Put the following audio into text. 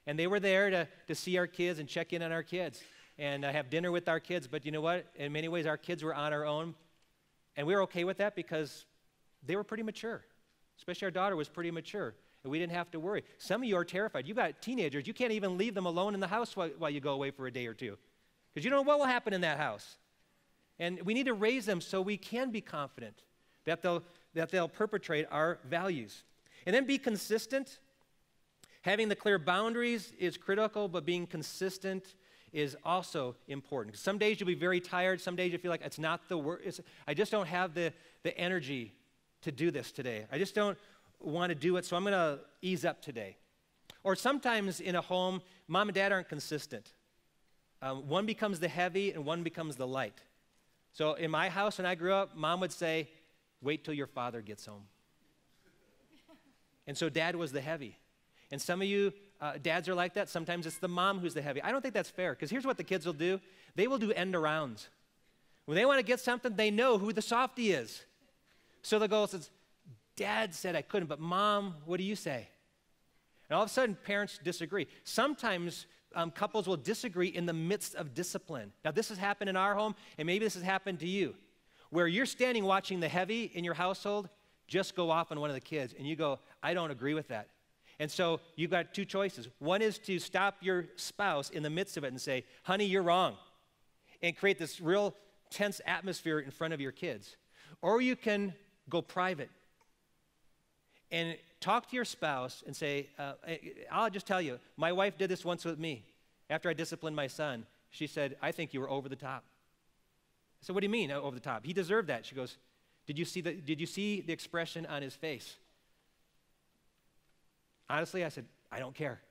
And they were there to see our kids and check in on our kids and have dinner with our kids. But you know what? In many ways, our kids were on our own. And we were okay with that because they were pretty mature. Especially our daughter was pretty mature. And we didn't have to worry. Some of you are terrified. You've got teenagers. You can't even leave them alone in the house while you go away for a day or two. Because you don't know what will happen in that house. And we need to raise them so we can be confident that they'll perpetrate our values. And then be consistent. Having the clear boundaries is critical, but being consistent is also important. Some days you'll be very tired. Some days you feel like it's not the work. I just don't have the energy to do this today. I just don't want to do it, so I'm going to ease up today. Or sometimes in a home, mom and dad aren't consistent. One becomes the heavy and one becomes the light. So in my house when I grew up, mom would say, wait till your father gets home. And so dad was the heavy. And some of you dads are like that. Sometimes it's the mom who's the heavy. I don't think that's fair, because here's what the kids will do. They will do end arounds. When they want to get something, they know who the softie is. So they'll go, says, Dad said I couldn't, but Mom, what do you say? And all of a sudden, parents disagree. Sometimes couples will disagree in the midst of discipline. Now, this has happened in our home, and maybe this has happened to you, where you're standing watching the heavy in your household just go off on one of the kids, and you go, I don't agree with that. And so you've got two choices. One is to stop your spouse in the midst of it and say, honey, you're wrong, and create this real tense atmosphere in front of your kids. Or you can go private and talk to your spouse and say, I'll just tell you, my wife did this once with me. After I disciplined my son, she said, I think you were over the top. I said, what do you mean over the top? He deserved that. She goes, did you see the expression on his face? Honestly, I said, I don't care.